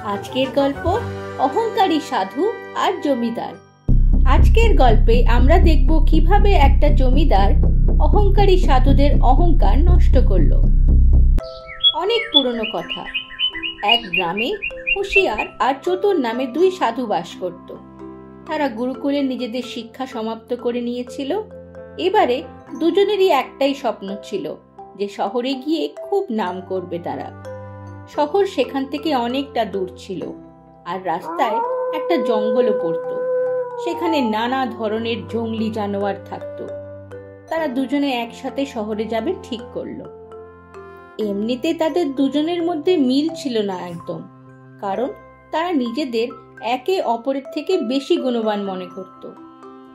আজকের গল্প অহংকারী সাধু আর জমিদার। আজকের গল্পে আমরা দেখব কিভাবে একটা জমিদার অহংকারী সাধুদের অহংকার নষ্ট করলো। অনেক পুরনো কথা। এক গ্রামে হুঁশিয়ার আর চতুর নামে দুই সাধু বাস করত। তারা গুরুকুলে নিজেদের শিক্ষা সমাপ্ত করে নিয়েছিল। এবারে দুজনেরই একটাই স্বপ্ন ছিল যে শহরে গিয়ে খুব নাম করবে তারা। শহর সেখান থেকে অনেকটা দূর ছিল আর রাস্তায় একটা জঙ্গলও পড়তো। সেখানে নানা ধরনের জংলি জানোয়ার থাকতো। তারা দুজনে একসাথে শহরে যাবে ঠিক করলো। এমনিতে তাদের দুজনের মধ্যে মিল ছিল না একদম, কারণ তারা নিজেদের একে অপরের থেকে বেশি গুণবান মনে করত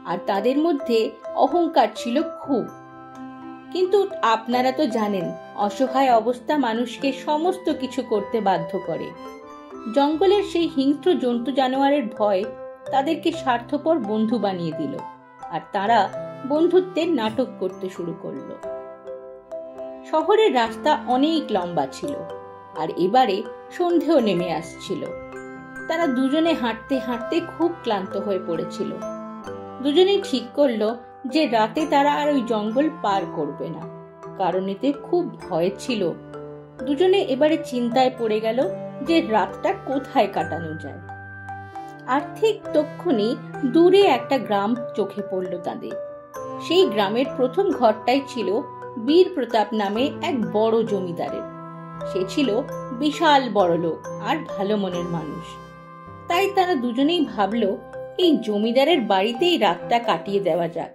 আর তাদের মধ্যে অহংকার ছিল খুব। কিন্তু আপনারা তো জানেন, অসহায় অবস্থা মানুষকে সমস্ত কিছু করতে বাধ্য করে। জঙ্গলের সেই হিংস্র জন্তু জানোয়ারের ভয় তাদেরকে স্বার্থপর বন্ধু বানিয়ে দিল আর তারা বন্ধুত্বের নাটক করতে শুরু করলো। শহরের রাস্তা অনেক লম্বা ছিল আর এবারে সন্ধেও নেমে আসছিল। তারা দুজনে হাঁটতে হাঁটতে খুব ক্লান্ত হয়ে পড়েছিল। দুজনেই ঠিক করলো যে রাতে তারা আর ওই জঙ্গল পার করবে না, কারণ এতে খুব ভয় ছিল। দুজনে এবারে চিন্তায় পড়ে গেল যে রাতটা কোথায় কাটানো যায়। আর ঠিক তক্ষুনি দূরে একটা গ্রাম চোখে পড়ল তাদের। সেই গ্রামের প্রথম ঘরটাই ছিল বীর প্রতাপ নামে এক বড় জমিদারের। সে ছিল বিশাল বড় লোক আর ভালো মনের মানুষ। তাই তারা দুজনেই ভাবলো এই জমিদারের বাড়িতেই রাতটা কাটিয়ে দেওয়া যাক।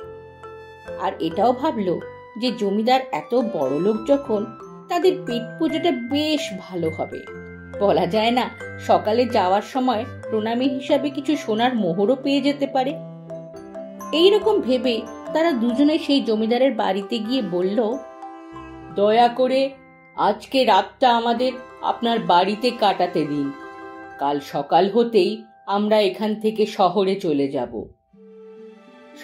আর এটাও ভাবলো যে জমিদার এত বড় লোক যখন, তাদের পেট পুজোটা বেশ ভালো হবে। বলা যায় না, সকালে যাওয়ার সময় প্রণামী হিসাবে কিছু সোনার মোহরও পেয়ে যেতে পারে। এইরকম ভেবে তারা দুজনে সেই জমিদারের বাড়িতে গিয়ে বলল, দয়া করে আজকে রাতটা আমাদের আপনার বাড়িতে কাটাতে দিন। কাল সকাল হতেই আমরা এখান থেকে শহরে চলে যাব।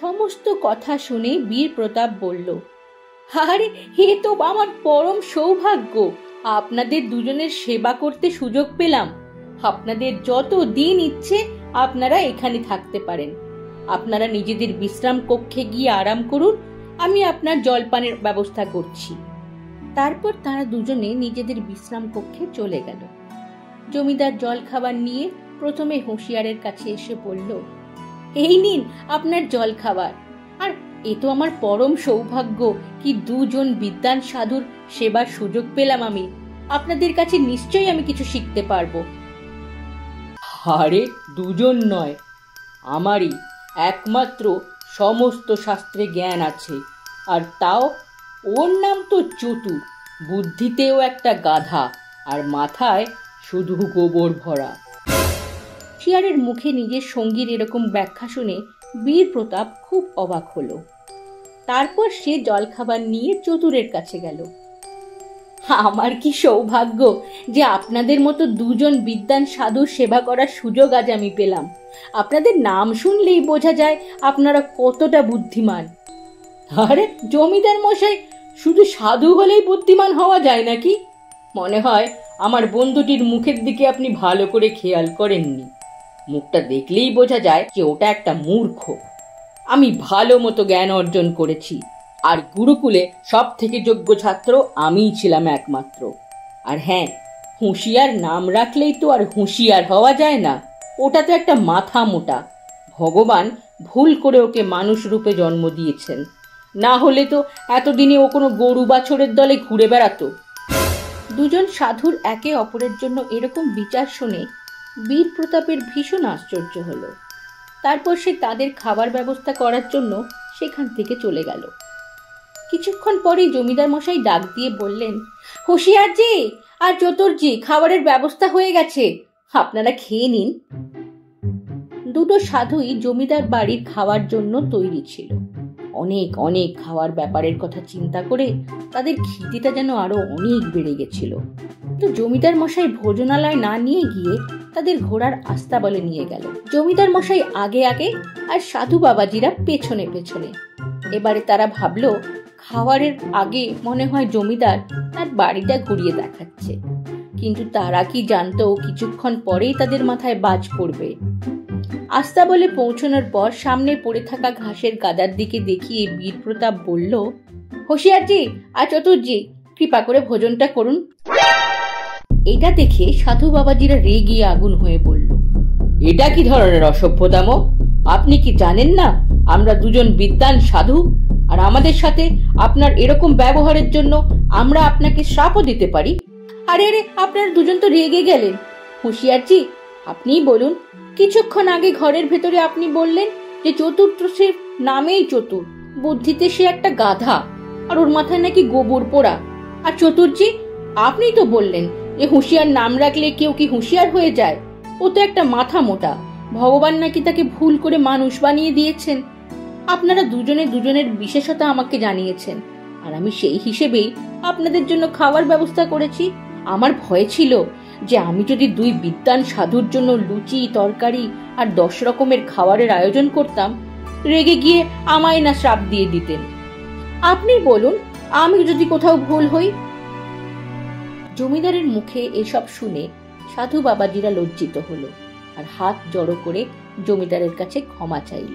সমস্ত কথা শুনে বীর প্রতাপ বলল, আরে হে তো আমার পরম সৌভাগ্য, আপনাদের দুজনের সেবা করতে সুযোগ পেলাম। আপনাদের যত দিন ইচ্ছে আপনারা এখানে থাকতে পারেন। আপনারা নিজেদের বিশ্রাম কক্ষে গিয়ে আরাম করুন, আমি আপনার জলপানের ব্যবস্থা করছি। তারপর তারা দুজনে নিজেদের বিশ্রাম কক্ষে চলে গেল। জমিদার জল খাবার নিয়ে প্রথমে হুঁশিয়ারের কাছে এসে বলল, এই নিন আপনার জল খাবার। আর এ তো আমার পরম সৌভাগ্য কি দুজন বিদ্বান সাধুর সেবার সুযোগ পেলাম আমি। আপনাদের কাছে নিশ্চয়ই আমি কিছু শিখতে পারবো। আরে দুজন নয়, আমারই একমাত্র সমস্ত শাস্ত্রে জ্ঞান আছে, আর তাও ওর নাম তো চতুর, বুদ্ধিতেও একটা গাধা আর মাথায় শুধু গোবর ভরা। শিয়ারের মুখে নিজের সঙ্গীর এরকম ব্যাখ্যা শুনে বীর প্রতাপ খুব অবাক হলো। তারপর সে জলখাবার নিয়ে চতুরের কাছে গেল। আমার কি সৌভাগ্য যে আপনাদের মতো দুজন বিদ্বান সাধুর সেবা করার সুযোগ আজ আমি পেলাম। আপনাদের নাম শুনলেই বোঝা যায় আপনারা কতটা বুদ্ধিমান। আরে জমিদার মশাই, শুধু সাধু হলেই বুদ্ধিমান হওয়া যায় নাকি? মনে হয় আমার বন্ধুটির মুখের দিকে আপনি ভালো করে খেয়াল করেননি। মুখটা দেখলেই বোঝা যায় যে ওটা একটা মূর্খ। আমি ভালো মতো জ্ঞান অর্জন করেছি, আর গুরুকুলে সব থেকে যোগ্য ছাত্র আমিই ছিলাম একমাত্র। আর হ্যাঁ, হুঁশিয়ার নাম রাখলেই তো আর হুঁশিয়ার হওয়া যায় না। ওটা তো একটা মাথা মোটা। ভগবান ভুল করে ওকে মানুষ রূপে জন্ম দিয়েছেন, না হলে তো এতদিনে ও কোনো গরু বাছরের দলে ঘুরে বেড়াতো। দুজন সাধুর একে অপরের জন্য এরকম বিচার শুনে বীর প্রতাপের ভীষণ আশ্চর্য হলো। তারপর সে তাদের খাবার ব্যবস্থা করার জন্য সেখান থেকে চলে গেল। কিছুক্ষণ পরেই জমিদার মশাই ডাক দিয়ে বললেন, হুঁশিয়ারজি আর চতুরজি, খাবারের ব্যবস্থা হয়ে গেছে, আপনারা খেয়ে নিন। দুটো সাধুই জমিদার বাড়ির খাওয়ার জন্য তৈরি ছিল। অনেক অনেক খাওয়ার ব্যাপারের কথা চিন্তা করে তাদের খিদেটা যেন আরো অনেক বেড়ে গেছিল। তো জমিদার মশাই ভোজনালয় না নিয়ে গিয়ে তাদের ঘোড়ার আস্তাবলে নিয়ে গেল। জমিদার মশাই আগে আগে আর সাধু বাবাজিরা পেছনে পেছনে। এবারে তারা ভাবলো খাবারের আগে মনে হয় জমিদার তার বাড়িটা ঘুরিয়ে দেখাচ্ছে, কিন্তু তারা কি জানতো কিছুক্ষণ পরেই তাদের মাথায় বাজ পড়বে। আস্তাবলে পৌঁছানোর পর সামনে পড়ে থাকা ঘাসের গাদার দিকে দেখিয়ে বীরপ্রতাপ বলল, হুঁশিয়ারজি আর চতুর্জি, কৃপা করে ভোজনটা করুন। এটা দেখে সাধু বাবাজিরা রেগে আগুন হয়ে বলল, এটা কি ধরনের অসভ্যতাম? আপনি কি জানেন না আমরা দুজন বিদ্বান সাধু, আর আমাদের সাথে আপনার এরকম ব্যবহারের জন্য আমরা আপনাকে শ্রাপও দিতে পারি। আরে রে, আপনারা দুজন তো রেগে গেলেন। হুঁশিয়ারজি, আপনিই বলুন, কিছুক্ষণ আগে ঘরের ভেতরে আপনি বললেন যে চতুর্থের নামেই চতুর, বুদ্ধিতে সে একটা গাধা, আর ওর মাথায় নাকি গোবর পোড়া। আর চতুর্জি, আপনিই তো বললেন যে হুঁশিয়ার নাম রাখলে কেউ কি হুঁশিয়ার হয়ে যায়? ও তো একটা মাথা মোটা, ভগবান নাকি তাকে ভুল করে মানুষ বানিয়ে দিয়েছেন। আপনারা দুজনে দুজনের বিশেষতা আমাকে জানিয়েছেন, আর আমি সেই হিসেবেই আপনাদের জন্য খাবার ব্যবস্থা করেছি। আমার ভয় ছিল যে আমি যদি দুই বিদ্বান সাধুর জন্য লুচি, তরকারি আর 10 রকমের খাবারের আয়োজন করতাম, রেগে গিয়ে আমায় না শ্রাপ দিয়ে দিতেন। আপনি বলুন, আমি যদি কোথাও ভুল হই। জমিদারের মুখে এসব শুনে সাধু বাবাজিরা লজ্জিত হলো আর হাত জড়ো করে জমিদারের কাছে ক্ষমা চাইল।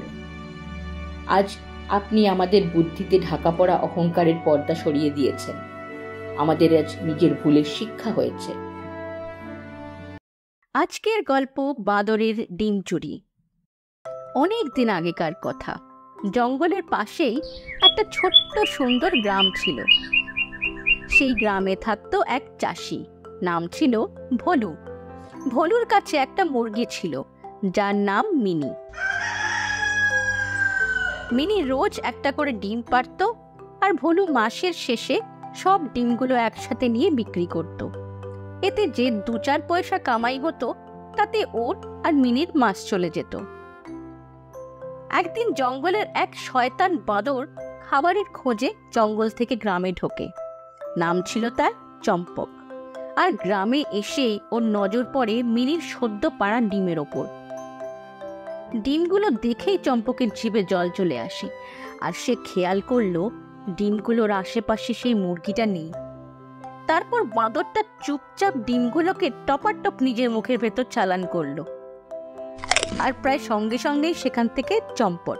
আজ আপনি আমাদের বুদ্ধিতে ঢাকা পড়া অহংকারের পর্দা সরিয়ে দিয়েছেন। আমাদের আজ নিজের ভুলের শিক্ষা হয়েছে। আজকের গল্প বাঁদরের ডিম চুরি। অনেক দিন আগেকার কথা, জঙ্গলের পাশেই একটা ছোট্ট সুন্দর গ্রাম ছিল। সেই গ্রামে থাকতো এক চাষি, নাম ছিল ভলু। ভলুর কাছে একটা মুরগি ছিল যার নাম মিনি। মিনি রোজ একটা করে ডিম পাড়ত, আর ভলু মাসের শেষে সব ডিমগুলো একসাথে নিয়ে বিক্রি করত। এতে যে 2-4 পয়সা কামাই হতো তাতে ওর আর মিনির মাস চলে যেত। একদিন জঙ্গলের এক শয়তান বাঁদর খাবারের খোঁজে জঙ্গল থেকে গ্রামে ঢোকে। নাম ছিল তার চম্পক। আর গ্রামে এসে ওর নজর পড়ে মিনির সদ্য পাড়া ডিমের ওপর। ডিমগুলো দেখেই চম্পকের জিভে জল চলে আসে, আর সে খেয়াল করলো ডিমগুলোর আশেপাশে সেই মুরগিটা নেই। তারপর বাঁদরটা চুপচাপ ডিমগুলোকে টপাটপ নিজের মুখের ভেতর চালান করলো, আর প্রায় সঙ্গে সঙ্গেই সেখান থেকে চম্পট।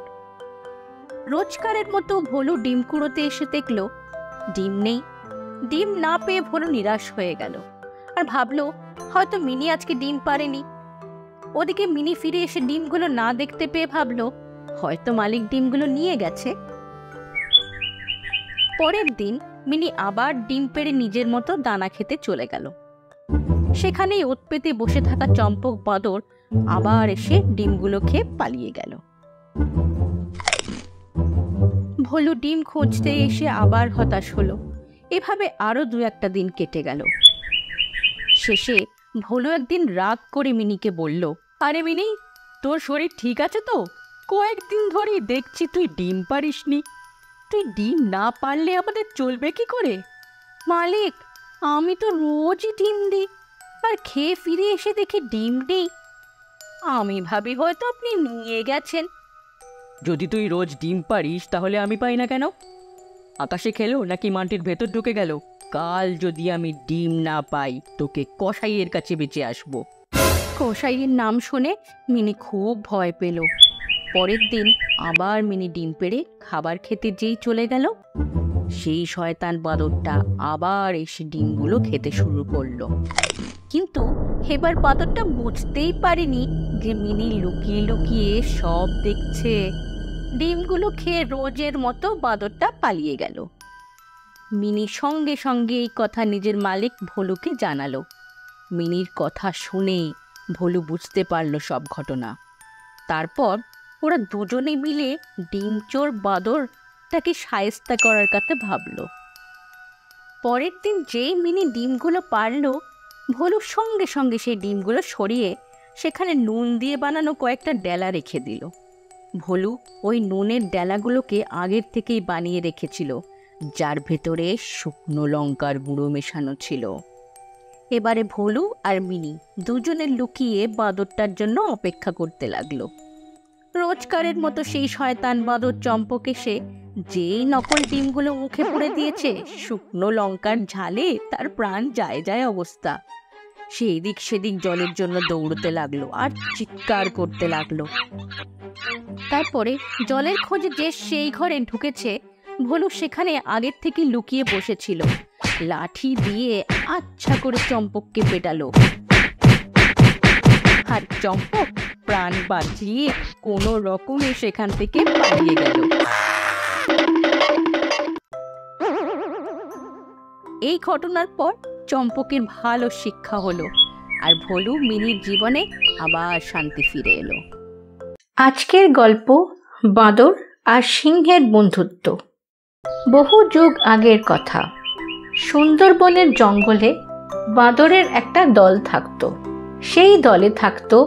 রোজকারের মতো ভলু ডিম কুড়োতে এসে দেখলো ডিম নেই। ডিম না পেয়ে ভলু নিরাশ হয়ে গেল, আর ভাবলো হয়তো মিনি আজকে ডিম পারেনি। ওদিকে মিনি ফিরে এসে ডিমগুলো না দেখতে পেয়ে ভাবলো হয়তো মালিক ডিমগুলো নিয়ে গেছে। পরের দিন মিনি আবার ডিম পেড়ে নিজের মতো দানা খেতে চলে গেল। সেখানেই ওত পেতে বসে থাকা চম্পক বাঁদর আবার এসে ডিমগুলো খেয়ে পালিয়ে গেল। ভলু ডিম খুঁজতে এসে আবার হতাশ হলো। এভাবে আরো 2-1 দিন কেটে গেল। শেষে ভলু একদিন রাগ করে মিনিকে বলল, আরে মিনি, তোর শরীর ঠিক আছে তো? কয়েকদিন ধরেই দেখছি তুই ডিম পারিসনি। তুই ডিম না পারলে আমাদের চলবে কি করে? মালিক, আমি তো রোজই ডিম দিই, আর খেয়ে ফিরে এসে দেখি ডিম নেই। আমি ভাবি হয়তো আপনি নিয়ে গেছেন। যদি তুই রোজ ডিম পারিস তাহলে আমি পাই না কেন? আকাশে খেলো নাকি মাটির ভেতর ঢুকে গেল? কাল যদি আমি ডিম না পাই তোকে কসাইয়ের কাছে বেঁচে আসবো। কসাইয়ের নাম শুনে মিনি খুব ভয় পেল। পরের দিন আবার মিনি ডিম পেড়ে খাবার খেতে যেই চলে গেল, সেই শয়তান বাঁদরটা আবার এসে ডিমগুলো খেতে শুরু করলো। কিন্তু এবার বাঁদরটা বুঝতেই পারেনি যে মিনি লুকিয়ে লুকিয়ে সব দেখছে। ডিমগুলো খেয়ে রোজের মতো বাঁদরটা পালিয়ে গেল। মিনি সঙ্গে সঙ্গে এই কথা নিজের মালিক ভলুকে জানালো। মিনির কথা শুনে ভলু বুঝতে পারল সব ঘটনা। তারপর ওরা দুজনে মিলে ডিম চোর বাঁদর তাকে শায়েস্তা করার কথা ভাবলো। পরের দিন যেই মিনি ডিমগুলো পারল, ভলু সঙ্গে সঙ্গে সেই ডিমগুলো সরিয়ে সেখানে নুন দিয়ে বানানো কয়েকটা ডেলা রেখে দিল। ভলু ওই নুনের ডেলাগুলোকে আগের থেকেই বানিয়ে রেখেছিল, যার ভেতরে শুকনো লঙ্কার গুঁড়ো মেশানো ছিল। এবারে ভলু আর মিনি দুজনে লুকিয়ে বাঁদরটার জন্য অপেক্ষা করতে লাগলো। রোজকারের মতো সেই শয়তান বাঁদর চম্পক এসে যেই নকল ডিমগুলো মুখে পুরে দিয়েছে, শুকনো লঙ্কার ঝালে তার প্রাণ যায় যায় অবস্থা। সে এদিক সেদিক জলের জন্য দৌড়তে লাগলো আর চিৎকার করতে লাগলো। তারপরে জলের খোঁজে যে সেই ঘরে ঢুকেছে, ভোলু সেখানে আগের থেকে লুকিয়ে বসেছিল। লাঠি দিয়ে আচ্ছা করে চম্পককে পেটালো, আর চম্পক প্রাণ বাঁচিয়ে কোনো রকমে সেখান থেকে পালিয়ে গেল। এই ঘটনার পর চম্পকের ভালো শিক্ষা হলো, আর ভোলু মিনির জীবনে আবার শান্তি ফিরে এলো। আজকের গল্প বাঁদর আর সিংহের বন্ধুত্ব। বহু যুগ আগের কথা। সুন্দরবনের জঙ্গলে বাঁদরের একটা দল থাকতো। সেই দলে থাকতো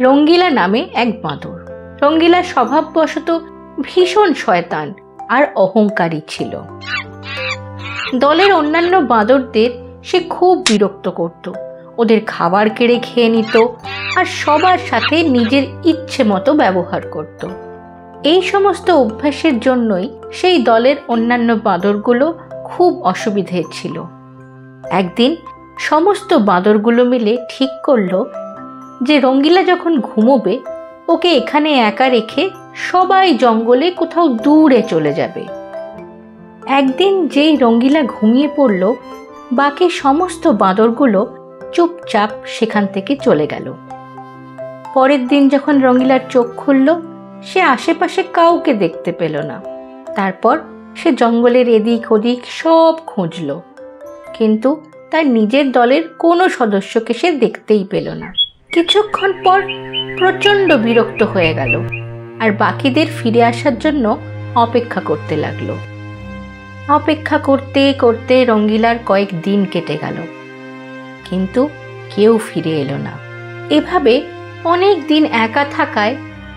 রঙ্গিলা নামে এক বাঁদর। রঙ্গিলা স্বভাববশত ভীষণ শয়তান আর অহংকারী ছিল। দলের অন্যান্য বাঁদরদের সে খুব বিরক্ত করত, ওদের খাবার কেড়ে খেয়ে নিত আর সবার সাথে নিজের ইচ্ছে মতো ব্যবহার করত। এই সমস্ত অভ্যাসের জন্যই সেই দলের অন্যান্য বাঁদরগুলো খুব অসুবিধে ছিল। একদিন সমস্ত বাঁদরগুলো মিলে ঠিক করলো যে রঙ্গিলা যখন ঘুমোবে ওকে এখানে একা রেখে সবাই জঙ্গলে কোথাও দূরে চলে যাবে। একদিন যেই রঙ্গিলা ঘুমিয়ে পড়ল, বাকি সমস্ত বাঁদরগুলো চুপচাপ সেখান থেকে চলে গেল। পরের দিন যখন রঙ্গিলার চোখ খুলল, সে আশেপাশে কাউকে দেখতে পেল না। তারপর সে জঙ্গলের এদিক ওদিক সব খুঁজল, কিন্তু তার নিজের দলের কোনো সদস্যকে সে দেখতেই পেল না। কিছুক্ষণ পর প্রচণ্ড বিরক্ত হয়ে গেল আর বাকিদের ফিরে আসার জন্য অপেক্ষা করতে লাগলো। অপেক্ষা করতে করতে রঙ্গিলার কয়েক দিন কেটে গেল, কিন্তু কেউ ফিরে এলো না। এভাবে অনেক দিন একা থাকায়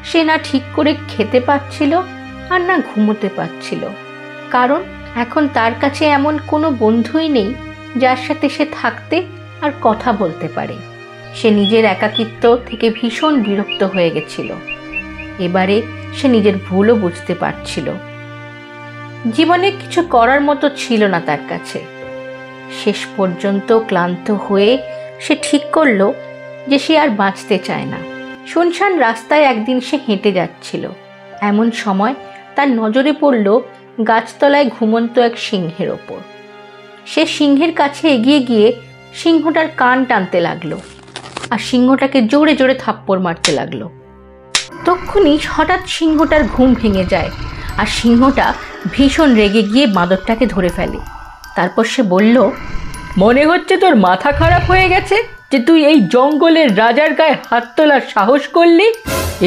সে না ঠিক করে খেতে পাচ্ছিল আর না ঘুমোতে পারছিল, কারণ এখন তার কাছে এমন কোনো বন্ধুই নেই যার সাথে সে থাকতে আর কথা বলতে পারে। সে নিজের একাকিত্ব থেকে ভীষণ বিরক্ত হয়ে গেছিল। এবারে সে নিজের ভুলও বুঝতে পারছিল। জীবনে কিছু করার মতো ছিল না তার কাছে। শেষ পর্যন্ত ক্লান্ত হয়ে সে ঠিক করলো যে সে আর বাঁচতে চায় না। শুনশান রাস্তায় একদিন সে হেঁটে যাচ্ছিল। এমন সময় তার নজরে পড়ল গাছতলায় ঘুমন্ত এক সিংহের ওপর। সে সিংহের কাছে এগিয়ে গিয়ে সিংহটার কান টানতে লাগলো আর সিংহটাকে জোরে জোরে থাপ্পড় মারতে লাগলো। তক্ষুনি হঠাৎ সিংহটার ঘুম ভেঙে যায় আর সিংহটা ভীষণ রেগে গিয়ে বাঁদরটাকে ধরে ফেলে। তারপর সে বলল, মনে হচ্ছে তোর মাথা খারাপ হয়ে গেছে যে তুই এই জঙ্গলের রাজার গায়ে হাত তোলার সাহস করলি।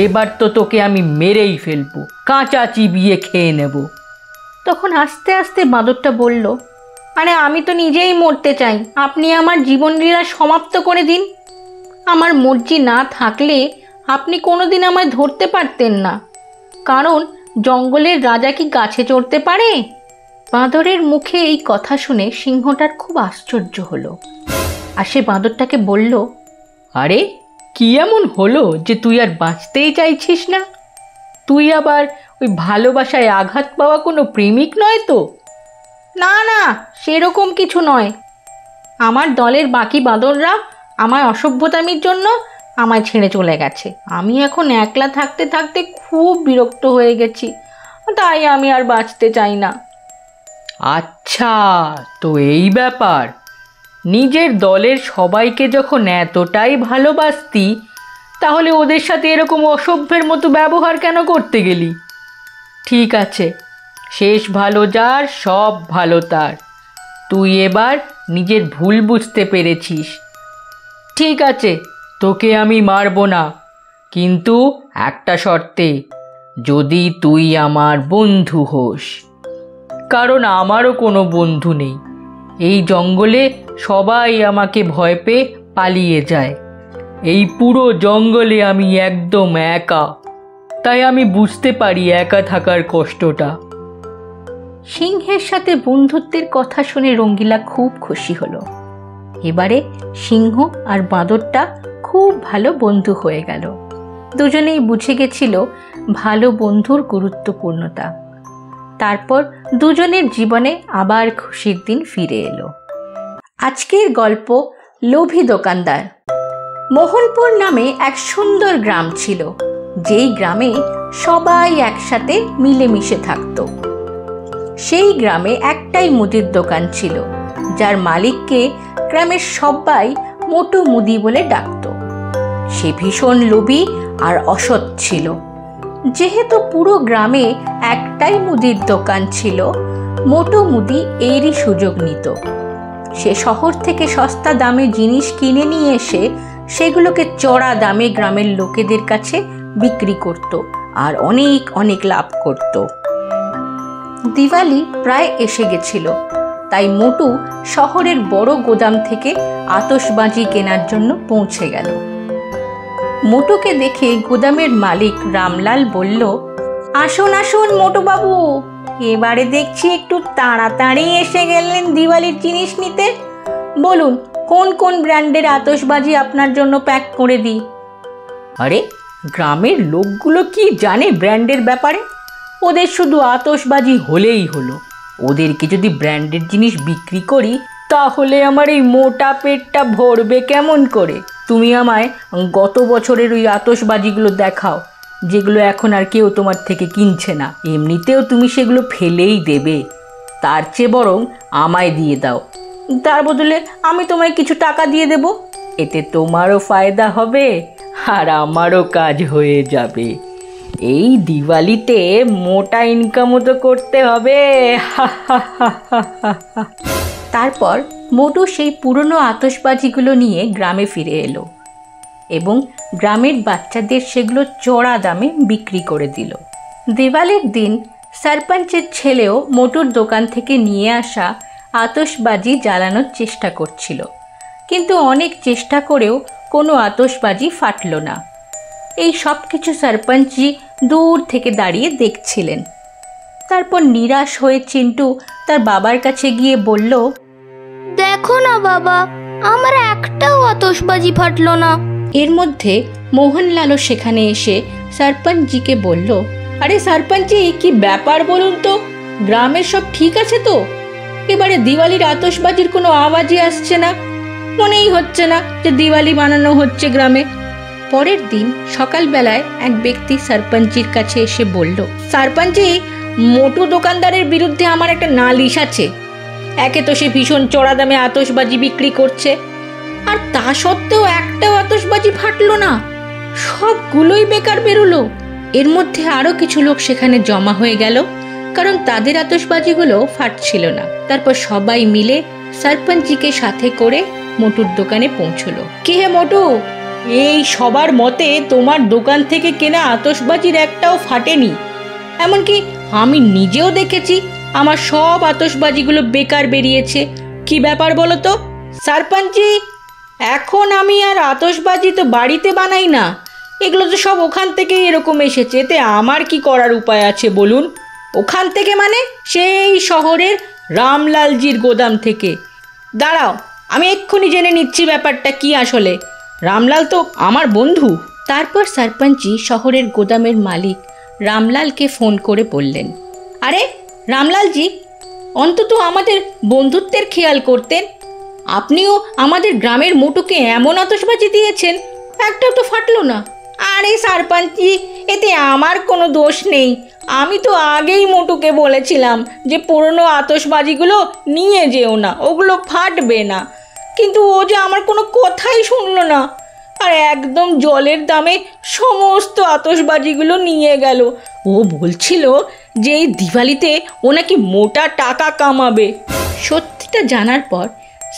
এবার তো তোকে আমি মেরেই ফেলবো, কাঁচা চিবিয়ে খেয়ে নেব। তখন আস্তে আস্তে বাঁদরটা বলল, আরে আমি তো নিজেই মরতে চাই, আপনি আমার জীবনলীলা সমাপ্ত করে দিন। আমার মর্জি না থাকলে আপনি কোনোদিন আমায় ধরতে পারতেন না, কারণ জঙ্গলের রাজা কি গাছে চড়তে পারে? বাঁদরের মুখে এই কথা শুনে সিংহটার খুব আশ্চর্য হলো আর সে বাঁদরটাকে বলল, আরে কি এমন হলো যে তুই আর বাঁচতেই চাইছিস না? তুই আবার ওই ভালোবাসায় আঘাত পাওয়া কোনো প্রেমিক নয় তো? না না, সেরকম কিছু নয়। আমার দলের বাকি বাঁদররা আমায় অসভ্যতামির জন্য আমায় ছেড়ে চলে গেছে। আমি এখন একলা থাকতে থাকতে খুব বিরক্ত হয়ে গেছি, তাই আমি আর বাঁচতে চাই না। আচ্ছা, তো এই ব্যাপার। নিজের দলের সবাইকে যখন এতটাই ভালোবাসতি, তাহলে ওদের সাথে এরকম অসভ্যের মতো ব্যবহার কেন করতে গেলি? ঠিক আছে, শেষ ভালো যার সব ভালো তার। তুই এবার নিজের ভুল বুঝতে পেরেছিস। ঠিক আছে, তোকে আমি মারব না, কিন্তু একটা শর্তে, যদি তুই আমার বন্ধু হোস। কারণ আমারও কোনো বন্ধু নেই। এই জঙ্গলে সবাই আমাকে ভয় পেয়ে পালিয়ে যায়। এই পুরো জঙ্গলে আমি একদম একা, তাই আমি বুঝতে পারি একা থাকার কষ্টটা। সিংহের সাথে বন্ধুত্বের কথা শুনে রঙ্গিলা খুব খুশি হলো। এবারে সিংহ আর বাঁদরটা খুব ভালো বন্ধু হয়ে গেল। দুজনেই বুঝে গেছিল ভালো বন্ধুর গুরুত্বপূর্ণতা। তারপর দুজনের জীবনে আবার খুশির দিন ফিরে এলো। আজকের গল্প লোভী দোকানদার। মোহনপুর নামে এক সুন্দর গ্রাম ছিল, যেই গ্রামে সবাই একসাথে মিলেমিশে থাকত। সেই গ্রামে একটাই মুদির দোকান ছিল, যার মালিককে গ্রামের সবাই মোটু মুদি বলে ডাকত। সে ভীষণ লোভী আর অসৎ ছিল। যেহেতু পুরো গ্রামে একটাই মুদির দোকান ছিল, মোটু মুদি এরই সুযোগ নিত। সে শহর থেকে সস্তা দামে জিনিস কিনে নিয়ে এসে সেগুলোকে চড়া দামে গ্রামের লোকেদের কাছে বিক্রি করত আর অনেক অনেক লাভ করত। দিওয়ালি প্রায় এসে গেছিল, তাই মোটু শহরের বড় গোদাম থেকে আতশবাজি কেনার জন্য পৌঁছে গেল। মোটুকে দেখে গোদামের মালিক রামলাল বলল, আসুন আসুন মোটু বাবু, এবারে দেখছি একটু তাড়াতাড়ি এসে গেলেন দিওয়ালির জিনিস নিতে। বলুন কোন কোন ব্র্যান্ডের আতশবাজি আপনার জন্য প্যাক করে দিই। আরে গ্রামের লোকগুলো কি জানে ব্র্যান্ডের ব্যাপারে? ওদের শুধু আতশবাজি হলেই হলো। ওদেরকে যদি ব্র্যান্ডের জিনিস বিক্রি করি তাহলে আমার এই মোটা পেটটা ভরবে কেমন করে? তুমি আমায় গত বছরের ওই আতশবাজিগুলো দেখাও, যেগুলো এখন আর কেউ তোমার থেকে কিনছে না। এমনিতেও তুমি সেগুলো ফেলেই দেবে, তার চেয়ে বরং আমায় দিয়ে দাও। তার বদলে আমি তোমায় কিছু টাকা দিয়ে দেব, এতে তোমারও ফায়দা হবে আর আমারও কাজ হয়ে যাবে। এই দিওয়ালিতে মোটা ইনকামও তো করতে হবে। তারপর মোটু সেই পুরনো আতশবাজিগুলো নিয়ে গ্রামে ফিরে এলো এবং গ্রামের বাচ্চাদের সেগুলো চড়া দামে বিক্রি করে দিল। দিওয়ালির দিন সরপঞ্চের ছেলেও মোটুর দোকান থেকে নিয়ে আসা আতশবাজি জ্বালানোর চেষ্টা করছিল, কিন্তু অনেক চেষ্টা করেও কোনো আতশবাজি ফাটল না। এই সব কিছু সরপঞ্চজি দূর থেকে দাঁড়িয়ে দেখছিলেন। তারপর নিরাশ হয়ে চিন্টু তার বাবার কাছে গিয়ে বলল, দেখো না বাবা, আমার একটাও আতশবাজি ফাটলো না। এর মধ্যে মোহনলালও সেখানে এসে সরপঞ্চজিকে বলল, আরে সরপঞ্চজি, কি ব্যাপার বলুন তো? গ্রামের সব ঠিক আছে তো? এবারে দিওয়ালির আতশবাজির কোনো আওয়াজই আসছে না, মনেই হচ্ছে না যে দিওয়ালি বানানো হচ্ছে গ্রামে। পরের দিন সকালবেলায় এক ব্যক্তি সরপঞ্চজির কাছে এসে বলল, সরপঞ্চজি, মোটু দোকানদারের বিরুদ্ধে আমার একটা নালিশ আছে। একে তো সে ভীষণ চড়া দামে আতশবাজি বিক্রি করছে, আর তা সত্ত্বেও একটাও আতশবাজি ফাটলো না, সবগুলোই বেকার বেরোলো। এর মধ্যে আরও কিছু লোক সেখানে জমা হয়ে গেল, কারণ তাদের আতশবাজিগুলো ফাটছিল না। তারপর সবাই মিলে সরপঞ্চজিকে সাথে করে মোটুর দোকানে পৌঁছলো। কি হে মোটু, এই সবার মতে তোমার দোকান থেকে কেনা আতশবাজির একটাও ফাটেনি। এমনকি আমি নিজেও দেখেছি আমার সব আতশবাজিগুলো বেকার বেরিয়েছে। কি ব্যাপার বলো তো? সরপঞ্চজি, এখন আমি আর আতশবাজি তো বাড়িতে বানাই না, এগুলো তো সব ওখান থেকেই এরকম এসেছে, এতে আমার কি করার উপায় আছে বলুন? ওখান থেকে মানে সেই শহরের রামলালজির গোদাম থেকে। দাঁড়াও, আমি এক্ষুনি জেনে নিচ্ছি ব্যাপারটা কি আসলে। রামলাল তো আমার বন্ধু। তারপর সরপঞ্চজি শহরের গোদামের মালিক রামলালকে ফোন করে বললেন, আরে রামলালজি, অন্তত আমাদের বন্ধুত্বের খেয়াল করতেন। আপনিও আমাদের গ্রামের মোটুকে এমন আতশবাজি দিয়েছেন, একটাও তো ফাটলো না। আরে সরপঞ্চজি, এতে আমার কোনো দোষ নেই। আমি তো আগেই মোটুকে বলেছিলাম যে পুরনো আতশবাজিগুলো নিয়ে যেও না, ওগুলো ফাটবে না, কিন্তু ও যে আমার কোনো কথাই শুনলো না, আর একদম জলের দামে সমস্ত আতশবাজিগুলো নিয়ে গেল। ও বলছিল যে এই দিওয়ালিতে ও নাকি মোটা টাকা কামাবে। সত্যিটা জানার পর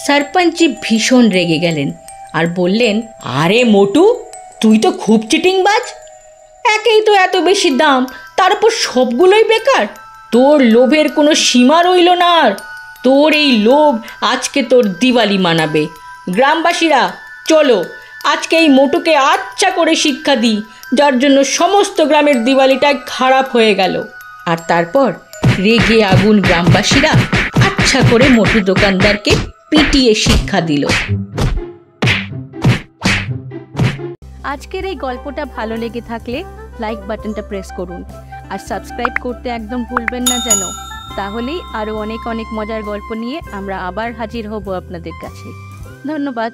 সরপঞ্চজি ভীষণ রেগে গেলেন আর বললেন, আরে মোটু, তুই তো খুব চিটিংবাজ। একেই তো এত বেশি দাম, তার উপর সবগুলোই বেকার। তোর লোভের কোনো সীমা রইল না আর। তোর এই লোভ আজকে তোর দিওয়ালি মানাবে। গ্রামবাসীরা চলো, আজকে এই মোটুকে আচ্ছা করে শিক্ষা দিই, যার জন্য সমস্ত গ্রামের দিওয়ালিটাই খারাপ হয়ে গেল। আর তারপর রেগে আগুন গ্রামবাসীরা আচ্ছা করে মোটু দোকানদারকে পিটিয়ে শিক্ষা দিল। আজকের এই গল্পটা ভালো লেগে থাকলে লাইক বাটনটা প্রেস করুন আর সাবস্ক্রাইব করতে একদম ভুলবেন না যেন। তাহলেই আরও অনেক অনেক মজার গল্প নিয়ে আমরা আবার হাজির হব আপনাদের কাছে। ধন্যবাদ।